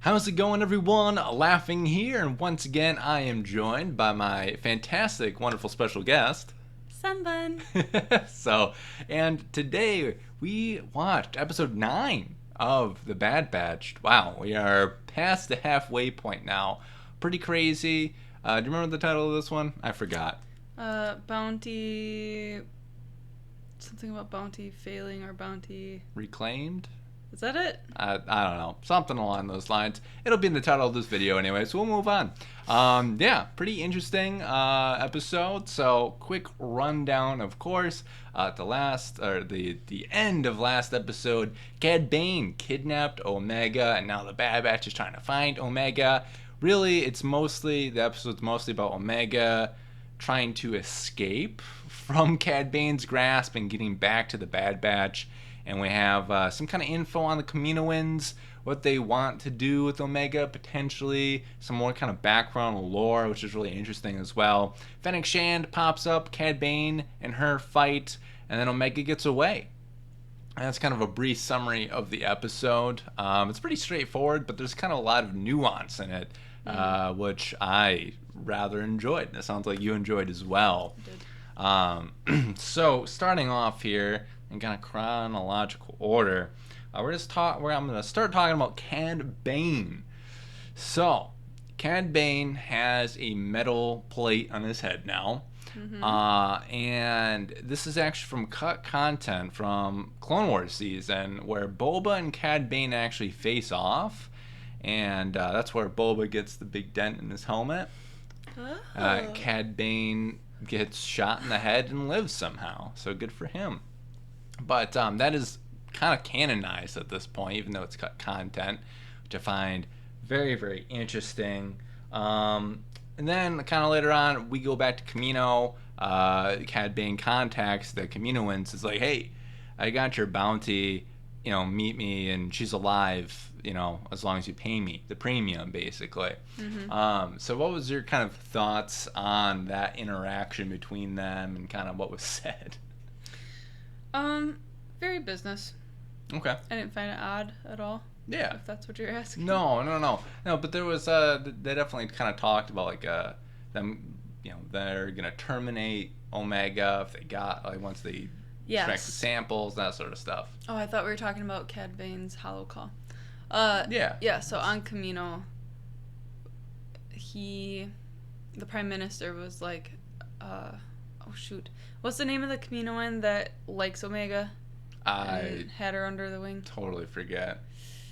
How's it going, everyone? Laughing here, and once again, I am joined by my fantastic, wonderful special guest. SunnBunn. And today we watched episode 9 of The Bad Batch. Wow, we are past the halfway point now. Pretty crazy. Do you remember the title of this one? I forgot. Bounty. Something about bounty failing or bounty. Reclaimed? Is that it? I don't know. Something along those lines. It'll be in the title of this video anyway, so we'll move on. Pretty interesting episode. So, quick rundown, of course. The end of last episode, Cad Bane kidnapped Omega, and now the Bad Batch is trying to find Omega. Really, the episode's mostly about Omega trying to escape from Cad Bane's grasp and getting back to the Bad Batch. And we have some kind of info on the Kaminoans, what they want to do with Omega, potentially. Some more kind of background lore, which is really interesting as well. Fennec Shand pops up, Cad Bane and her fight, and then Omega gets away. And that's kind of a brief summary of the episode. It's pretty straightforward, but there's kind of a lot of nuance in it, which I rather enjoyed. It sounds like you enjoyed as well. I did. So, starting off here, in kind of chronological order, I'm going to start talking about Cad Bane. So, Cad Bane has a metal plate on his head now. Mm-hmm. And this is actually from cut content from Clone Wars season, where Boba and Cad Bane actually face off. And that's where Boba gets the big dent in his helmet. Oh. Cad Bane gets shot in the head and lives somehow. So good for him. But that is kind of canonized at this point, even though it's cut content, which I find very, very interesting. And then kind of later on, we go back to Kamino. Cad Bane contacts the Kaminoans. It's like, hey, I got your bounty, meet me, and she's alive, as long as you pay me the premium, basically. Mm-hmm. So what was your kind of thoughts on that interaction between them and kind of what was said? Very business. Okay. I didn't find it odd at all. Yeah. If that's what you're asking. No, but there was, they definitely kind of talked about, like, them, they're gonna terminate Omega if they got, like, once they extract the samples, that sort of stuff. Oh, I thought we were talking about Cad Bane's hollow call. Yeah. Yeah, so on Kamino, the Prime Minister was like, oh shoot, what's the name of the Kaminoan that likes Omega? I had her under the wing. Totally forget.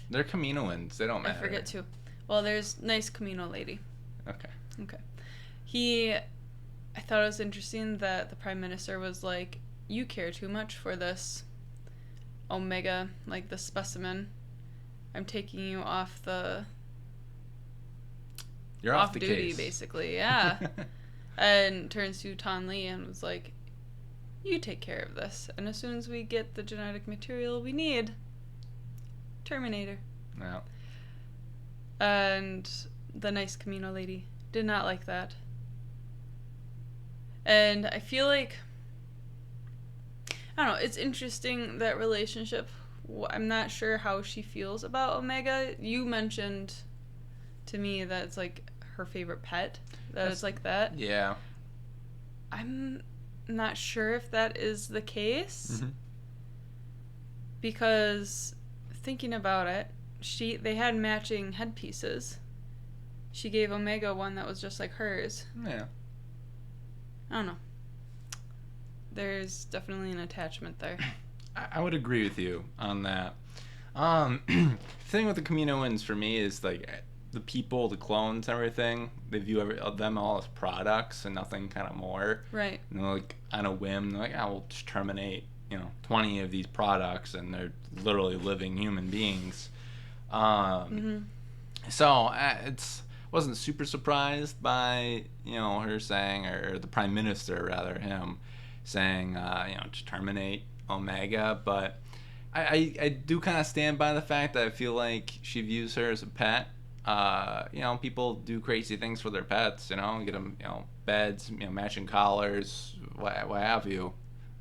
They're Kaminoans. They don't matter. I forget too. Well, there's nice Kamino lady. Okay. I thought it was interesting that the Prime Minister was like, you care too much for this Omega, like the specimen. I'm taking you off the... You're off the duty, case. Basically, yeah. And turns to Tan Lee and was like, you take care of this. And as soon as we get the genetic material we need, Terminator. Yeah. And the nice Kamino lady did not like that. And I feel like, I don't know, it's interesting, that relationship. I'm not sure how she feels about Omega. You mentioned to me that it's like her favorite pet. It's like that. Yeah. I'm not sure if that is the case. Mm-hmm. Because thinking about it, they had matching headpieces. She gave Omega one that was just like hers. Yeah. I don't know. There's definitely an attachment there. I would agree with you on that. Thing with the Kaminoans for me is, like, the people, the clones, and everything, they view them all as products and nothing kind of more. Right. And they're like, on a whim, they're like, we'll just terminate, 20 of these products, and they're literally living human beings. So wasn't super surprised by, her saying, or the Prime Minister, rather, him saying, to terminate Omega, but I do kind of stand by the fact that I feel like she views her as a pet. People do crazy things for their pets, get them, beds, matching collars, what have you.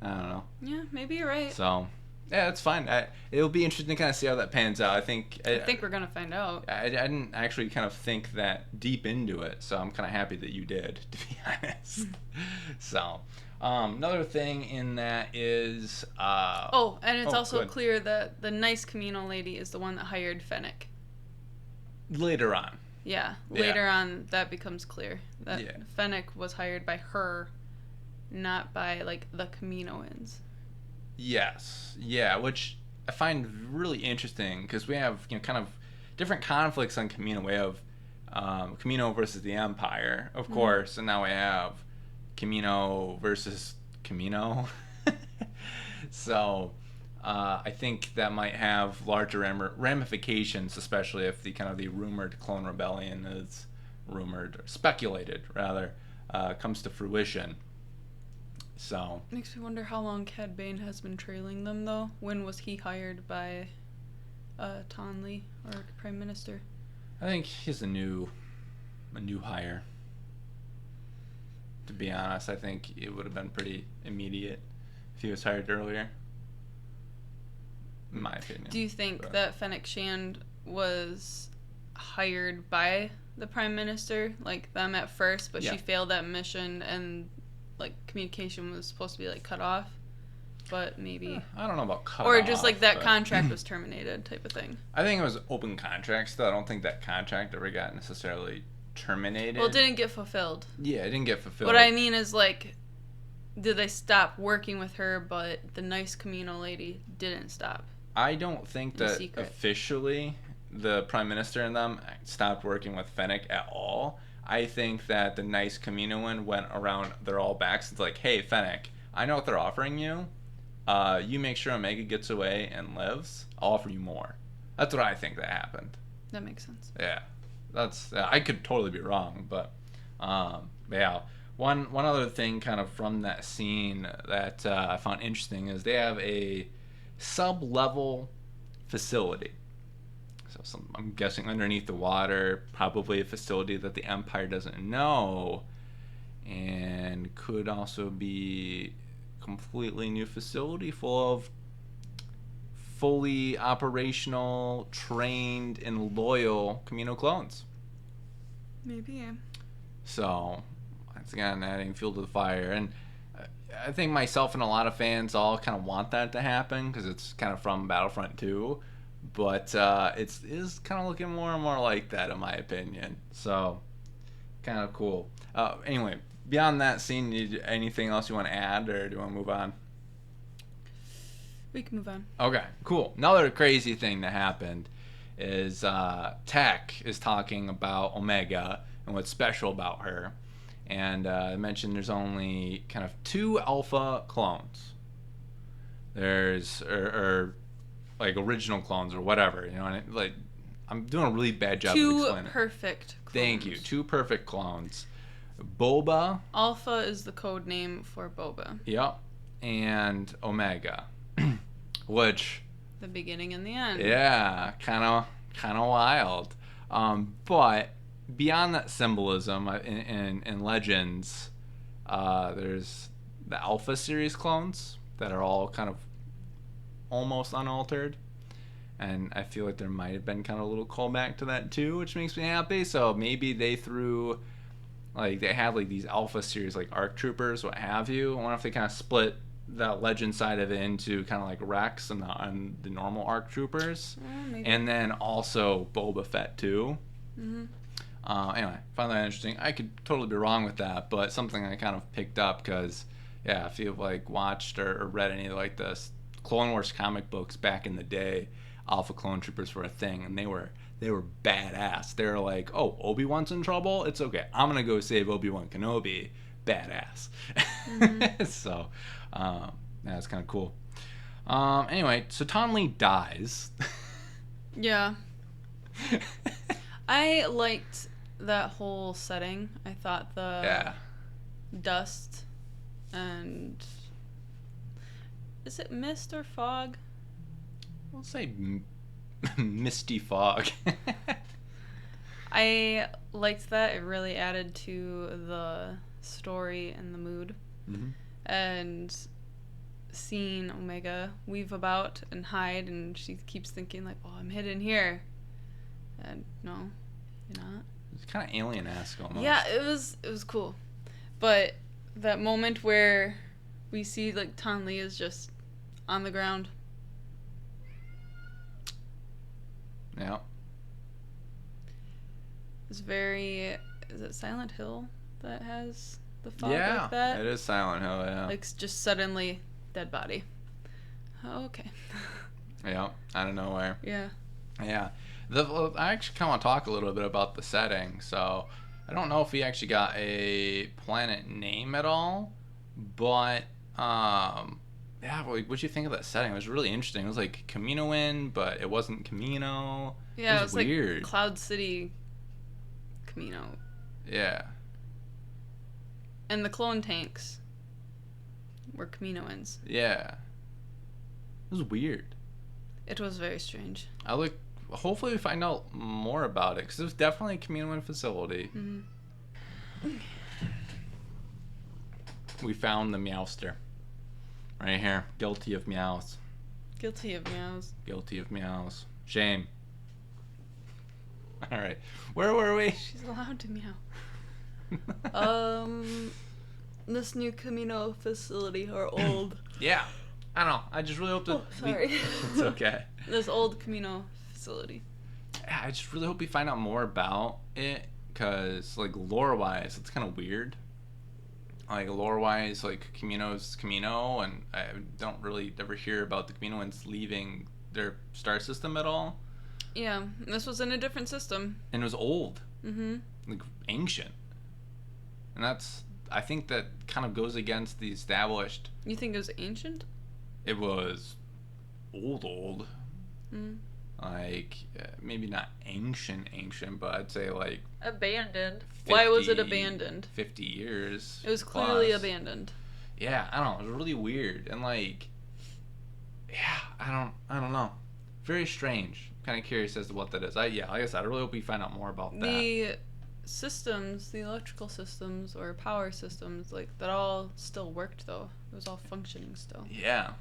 I don't know. Yeah, maybe you're right. So, Yeah, that's fine. It'll be interesting to kind of see how that pans out. I think we're gonna find out. I didn't actually kind of think that deep into it, so I'm kind of happy that you did, to be honest. So, another thing in that is... and it's also good. clear that the nice Camino lady is the one that hired Fennec. Later on. Yeah, later on that becomes clear. That Yeah. Fennec was hired by her, not by, like, the Caminoans. Yes. Yeah, which I find really interesting because we have, kind of different conflicts on Camino. We have Camino versus the Empire, of course, and now we have Camino versus Camino. So I think that might have larger ramifications, especially if the rumored clone rebellion is speculated rather, comes to fruition. So makes me wonder how long Cad Bane has been trailing them, though. When was he hired by Tonley, or Prime Minister? I think he's a new hire. To be honest, I think it would have been pretty immediate if he was hired earlier. In my opinion. Do you think that Fennec Shand was hired by the Prime Minister, like them at first, but she failed that mission and like communication was supposed to be like cut off? But maybe I don't know about cut or off, just like that contract was terminated type of thing. I think it was open contract still. I don't think that contract ever got necessarily terminated. Well, it didn't get fulfilled. Yeah, it didn't get fulfilled. What I mean is, like, did they stop working with her, but the nice Camino lady didn't stop? I don't think that officially the Prime Minister and them stopped working with Fennec at all. I think that the nice Caminoan went around their all backs. It's like, hey, Fennec, I know what they're offering you. You make sure Omega gets away and lives. I'll offer you more. That's what I think that happened. That makes sense. Yeah, that's I could totally be wrong, but yeah. One other thing, kind of from that scene that I found interesting is they have a sub-level facility. So I'm guessing underneath the water, probably a facility that the Empire doesn't know, and could also be completely new facility full of fully operational, trained, and loyal Camino clones. Maybe. So, once again, adding fuel to the fire. And I think myself and a lot of fans all kind of want that to happen because it's kind of from Battlefront 2. But it is kind of looking more and more like that, in my opinion. So, kind of cool. Anyway, beyond that scene, anything else you want to add, or do you want to move on? We can move on. Okay, cool. Another crazy thing that happened is Tech is talking about Omega and what's special about her. And I mentioned there's only kind of 2 alpha clones. There's, or like original clones or whatever, and like I'm doing a really bad job of explaining. 2 perfect clones. Thank you. 2 perfect clones. Boba. Alpha is the code name for Boba. Yep. And Omega. Which... the beginning and the end. Yeah, kind of wild. But beyond that symbolism in Legends, there's the Alpha series clones that are all kind of almost unaltered. And I feel like there might have been kind of a little callback to that too, which makes me happy. So maybe they threw... like, they had, like, these Alpha series, like, ARC Troopers, what have you. I wonder if they kind of split that Legend side of it into kind of, like, Rex and the normal ARC Troopers. And then also Boba Fett, too. Mm-hmm. Anyway, find that interesting. I could totally be wrong with that, but something I kind of picked up because, yeah, if you've, like, watched or read any of, like, the Clone Wars comic books back in the day, Alpha Clone Troopers were a thing, and they were badass. They were like, oh, Obi-Wan's in trouble? It's okay. I'm going to go save Obi-Wan Kenobi. Badass. Mm-hmm. So, that's kind of cool. Anyway, so Tonley dies. Yeah. I liked that whole setting. I thought the dust and... is it mist or fog? We'll say misty fog. I liked that. It really added to the story and the mood. Mm-hmm. And seeing Omega weave about and hide, and she keeps thinking like, "Oh, I'm hidden here," and no, you're not. It's kind of alien-esque almost. Yeah, it was cool, but that moment where we see like Tan Lee is just on the ground. Yeah. It's very. Is it Silent Hill that has the fog Yeah, like that? it is Silent Hill. Yeah. Like just suddenly dead body. Oh, okay. Yeah, out of nowhere. Yeah. Yeah. I actually kind of want to talk a little bit about the setting. So, I don't know if we actually got a planet name at all, but yeah, what you think of that setting? It was really interesting. It was like Kaminoan, but it wasn't Kamino. Yeah, it was weird. Like Cloud City Camino. Yeah. And the clone tanks were Kaminoans. Yeah. It was weird. It was very strange. Hopefully we find out more about it, because it was definitely a Kaminoan facility. Mm-hmm. We found the Meowster. Right here. Guilty of meows. Guilty of meows. Guilty of meows. Shame. Alright. Where were we? She's allowed to meow. This new Camino facility, or old. Yeah. I don't know. I just really hope that. Oh, sorry. It's okay. This old Camino facility. Yeah, I just really hope we find out more about it, because, like, lore-wise, it's kind of weird. Like, lore-wise, like, Camino's Camino, and I don't really ever hear about the Caminoans leaving their star system at all. Yeah, this was in a different system. And it was old. Mm-hmm. Like, ancient. And I think that kind of goes against the established. You think it was ancient? It was old. Mm. Like, maybe not ancient, but I'd say, like... Abandoned. Why was it abandoned? 50 years. It was clearly plus. Abandoned. Yeah, I don't know. It was really weird. And, like... Yeah, I don't know. Very strange. Kind of curious as to what that is. Like I said, I really hope we find out more about that. The systems, the electrical systems or power systems, like, that all still worked, though. It was all functioning still. Yeah.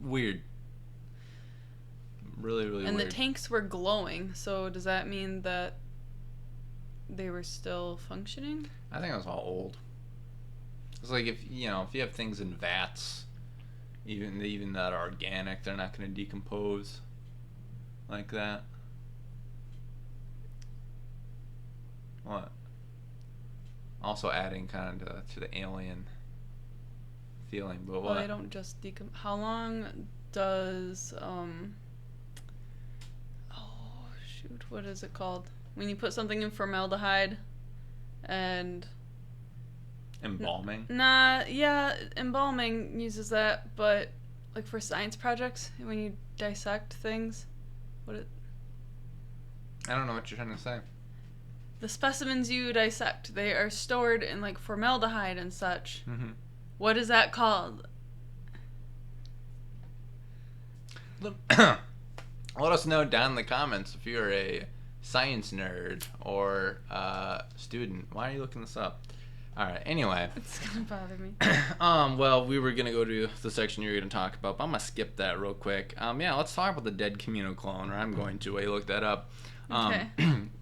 Weird. Really, really and weird. And the tanks were glowing, so does that mean that they were still functioning? I think it was all old. It's like, if you have things in vats, even that are organic, they're not going to decompose like that. What? Also adding kind of to the alien feeling, but what? Well, they don't just decompose. How long does what is it called? When you put something in formaldehyde and... Embalming? Yeah, embalming uses that, but, like, for science projects, when you dissect things, I don't know what you're trying to say. The specimens you dissect, they are stored in, like, formaldehyde and such. Mm-hmm. What is that called? Let us know down in the comments if you're a science nerd or student. Why are you looking this up? All right. Anyway. It's gonna bother me. Well, we were gonna go to the section you're gonna talk about, but I'm gonna skip that real quick. Yeah, let's talk about the dead Camino clone. Or I'm going to. You look that up. Okay.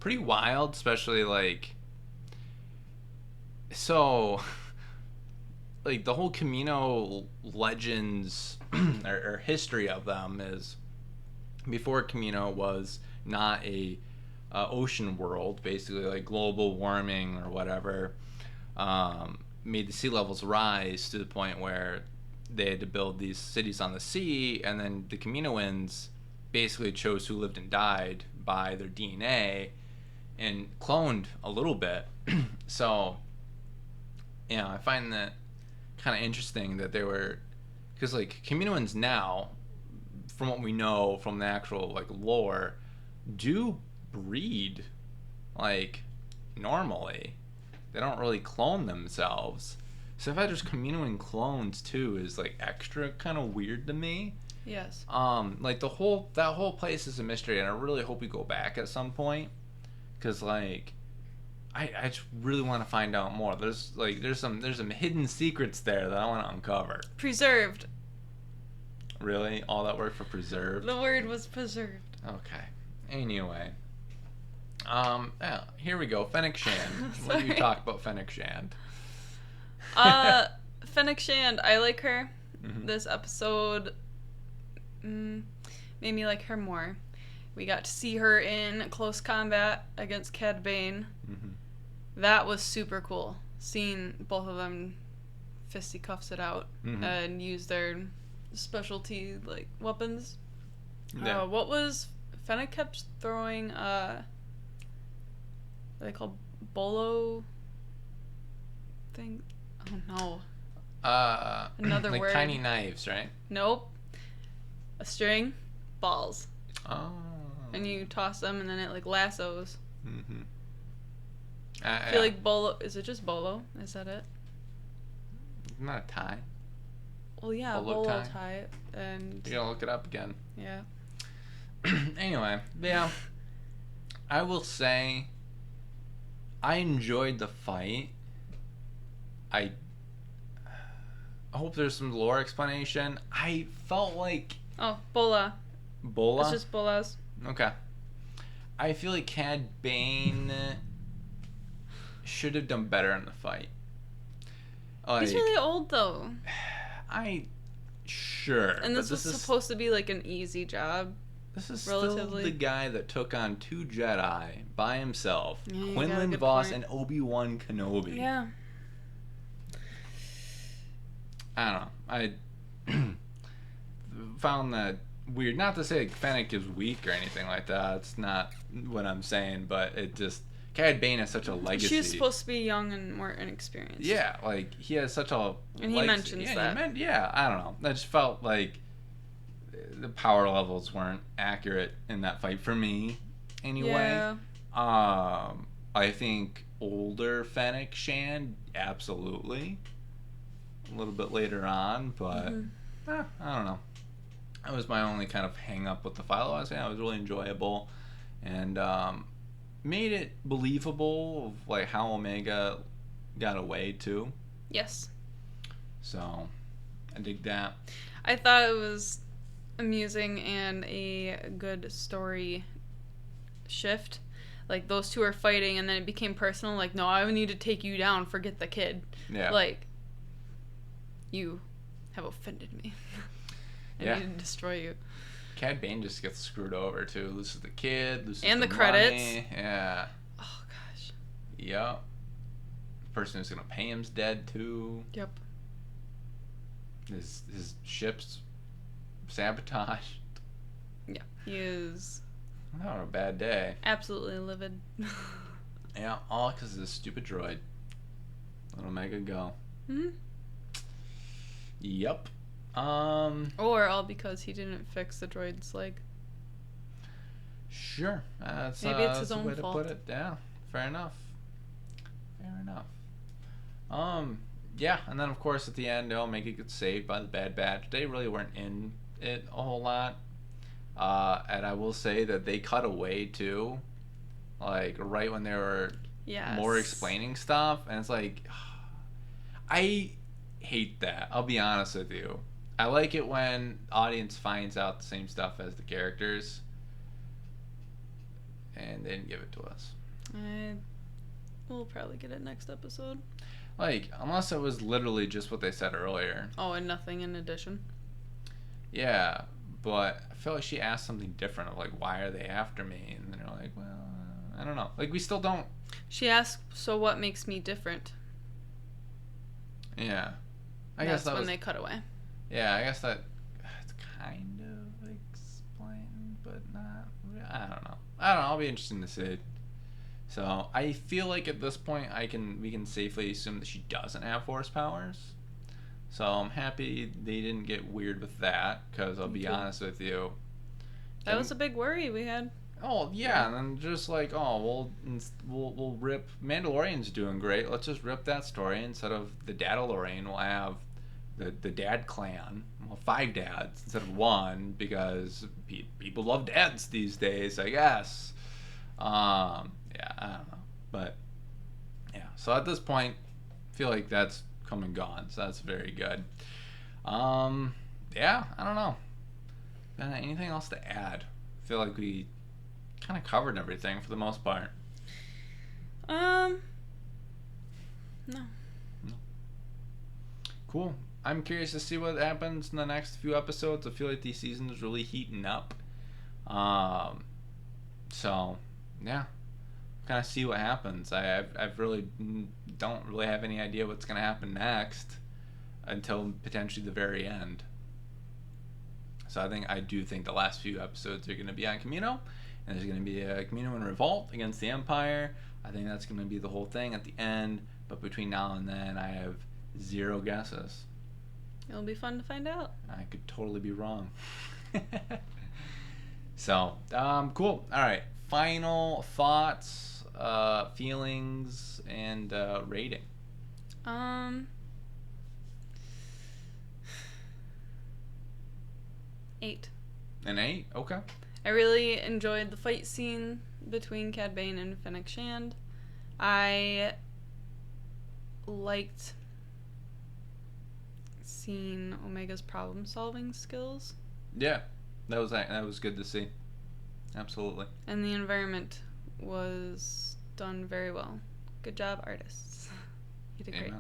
Pretty wild, especially like. So. Like, the whole Camino legends or history of them is, before Camino was not a ocean world, basically, like global warming or whatever made the sea levels rise to the point where they had to build these cities on the sea, and then the Kaminoans basically chose who lived and died by their DNA and cloned a little bit. So, I find that kind of interesting that they were, because, like, Kaminoans now, from what we know from the actual, like, lore, do breed, like, normally. They don't really clone themselves. So if I just Kaminoan clones too is, like, extra kind of weird to me. Yes. Like, that whole place is a mystery, and I really hope we go back at some point, because, like, I just really want to find out more. There's some hidden secrets there that I want to uncover. Preserved. Really? All that work for preserved? The word was preserved. Okay. Anyway. Yeah, here we go. Fennec Shand. Let me talk about Fennec Shand. Fennec Shand, I like her. Mm-hmm. This episode made me like her more. We got to see her in close combat against Cad Bane. Mm-hmm. That was super cool. Seeing both of them fisticuffs it out and use their specialty like weapons. Yeah. What was Fennec kept throwing? What are they called? Bolo thing? Oh no. Another like word. tiny knives, right? Nope. A string, balls. Oh. And you toss them, and then it like lassos. Mm-hmm. I feel like bolo. Is it just bolo? Is that it? Not a tie. Well, yeah, Bolo bolo tie. tie. And You're gonna look it up again. yeah. Anyway, yeah. I will say I enjoyed the fight. I hope there's some lore explanation. I felt like Oh, bola. Bola. It's just bolas. Okay. I feel like Cad Bane should have done better in the fight. Like, He's really old though. Sure. And this was supposed to be like an easy job. This is relatively. still the guy that took on 2 Jedi by himself. Yeah, you got a Quinlan good Voss point. and Obi-Wan Kenobi. Yeah. I don't know. I found that weird. Not to say like, Fennec is weak or anything like that. It's not what I'm saying, but it just... Cad Bane has such a legacy. She was supposed to be young and more inexperienced. Yeah, like, he has such a And he mentions that. I don't know. I just felt like the power levels weren't accurate in that fight for me, anyway. Yeah. I think older Fennec Shand, absolutely. A little bit later on, but I don't know. That was my only kind of hang up with the fight. I was saying it was really enjoyable, and made it believable of like how Omega got away too. Yes. So I dig that. I thought it was amusing and a good story shift. Like those two are fighting and then it became personal. Like, no, I need to take you down. Forget the kid. Yeah. Like, you have offended me. I need to destroy you. Cad Bane just gets screwed over too. Loses the kid, loses and the money. credits. Yeah. Oh gosh. Yep. The person who's gonna pay him's dead too. Yep. His ship's sabotaged. Yeah. He is Not a bad day. absolutely livid. Yeah, all because of this stupid droid. Let Omega go. Yep. Or all because he didn't fix the droid's leg. Sure. That's, Maybe it's his that's a own way fault. to put it. Yeah. Fair enough. Yeah, and then of course at the end, Omega gets saved by the Bad Batch. They really weren't in it a whole lot. And I will say that they cut away too. Like right when they were more explaining stuff, and it's like I hate that. I'll be honest with you. I like it when the audience finds out the same stuff as the characters, and they didn't give it to us. We'll probably get it next episode. Like, unless it was literally just what they said earlier. Oh, and nothing in addition. Yeah, but I feel like she asked something different of like, why are they after me? And then they're like, well, I don't know. Like, we still don't. She asked, so what makes me different? Yeah. That's when they cut away. Yeah, I guess that it's kind of explained, but not. I don't know. I'll be interested to see. So I feel like at this point we can safely assume that she doesn't have force powers. So I'm happy they didn't get weird with that, because I'll be honest with you. That was a big worry we had. Oh yeah, and then just like, oh we'll rip Mandalorian's doing great. Let's just rip that story. Instead of the Dadalorian, we'll have the dad clan. Well, 5 dads instead of 1, because people love dads these days, I guess. Yeah, I don't know, but yeah. So at this point, I feel like that's come and gone. So that's very good. Yeah, I don't know. anything else to add? I feel like we kind of covered everything for the most part. No. Cool. I'm curious to see what happens in the next few episodes. I feel like these seasons really heating up. So, yeah. Kind of see what happens. I've really don't really have any idea what's going to happen next until potentially the very end. So I do think the last few episodes are going to be on Camino, and there's going to be a Camino in revolt against the Empire. I think that's going to be the whole thing at the end. But between now and then, I have zero guesses. It'll be fun to find out. I could totally be wrong. So, cool. All right. Final thoughts, feelings, and rating. 8. An 8? Okay. I really enjoyed the fight scene between Cad Bane and Fennec Shand. I liked seeing Omega's problem-solving skills. Yeah, that was good to see. Absolutely. And the environment was done very well. Good job, artists. You did great.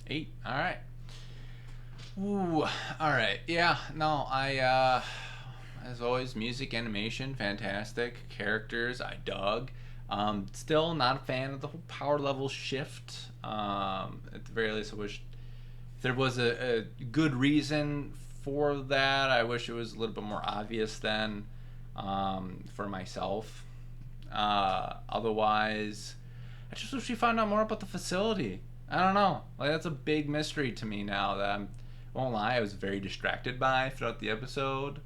8. All right. Ooh. All right. Yeah. No. As always, music, animation, fantastic. Characters, I dug. Still not a fan of the whole power level shift. At the very least, I wish there was a good reason for that. I wish it was a little bit more obvious then, for myself. Otherwise, I just wish we found out more about the facility. I don't know. Like, that's a big mystery to me now that I won't lie, I was very distracted by throughout the episode.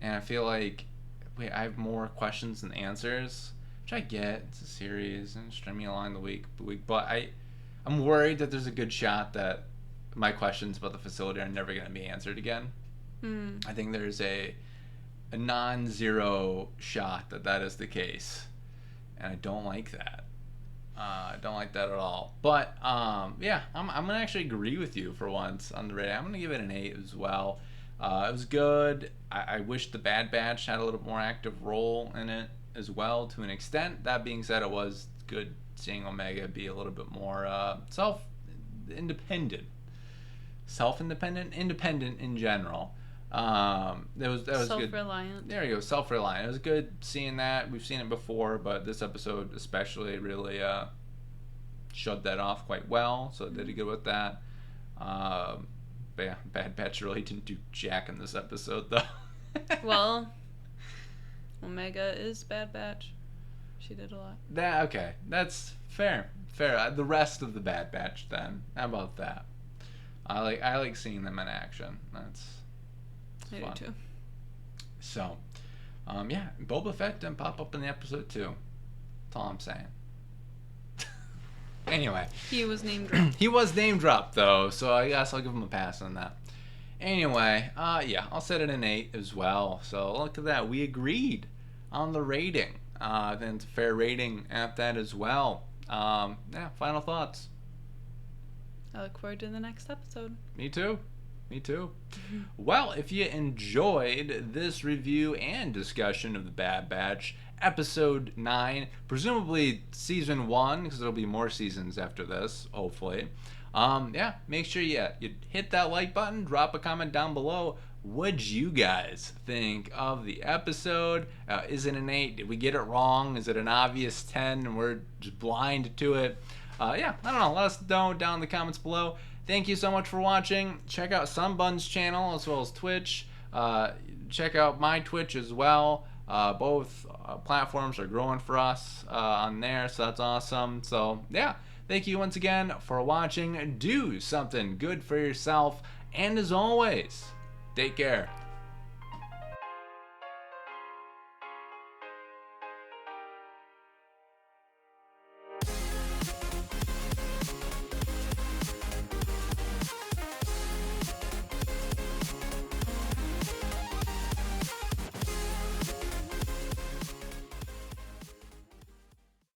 And I feel like, I have more questions than answers, which I get. It's a series and streaming along the week. But I'm worried that there's a good shot that my questions about the facility are never going to be answered again. I think there's a non-zero shot that is the case. And I don't like that. I don't like that at all. But, yeah, I'm going to actually agree with you for once on the rating. I'm going to give it an 8 as well. It was good. I wish the Bad Batch had a little more active role in it as well, to an extent. That being said, it was good seeing Omega be a little bit more independent in general. That was self-reliant. Good. There you go, self-reliant. It was good seeing that. We've seen it before, but this episode especially really showed that off quite well. So it did good with that. But yeah, Bad Batch really didn't do jack in this episode, though. Well, Omega is Bad Batch. She did a lot. Okay, that's fair. The rest of the Bad Batch, then. How about that? I like seeing them in action. I do too. So, yeah, Boba Fett didn't pop up in the episode too. That's all I'm saying. Anyway. He was name dropped. He was name dropped, though, so I guess I'll give him a pass on that. Anyway, yeah, I'll set it an 8 as well. So look at that. We agreed on the rating. Then it's a fair rating at that as well. Yeah, final thoughts. I look forward to the next episode. Me too. Well, if you enjoyed this review and discussion of the Bad Batch, episode 9, presumably season 1, because there'll be more seasons after this, hopefully. Yeah, make sure you hit that like button, drop a comment down below. What'd you guys think of the episode? Is it an 8? Did we get it wrong? Is it an obvious 10 and we're just blind to it? Yeah, I don't know. Let us know down in the comments below. Thank you so much for watching. Check out SunnBunn's channel as well as Twitch. Check out my Twitch as well. Both platforms are growing for us on there, so that's awesome. So, yeah, thank you once again for watching. Do something good for yourself. And as always, take care.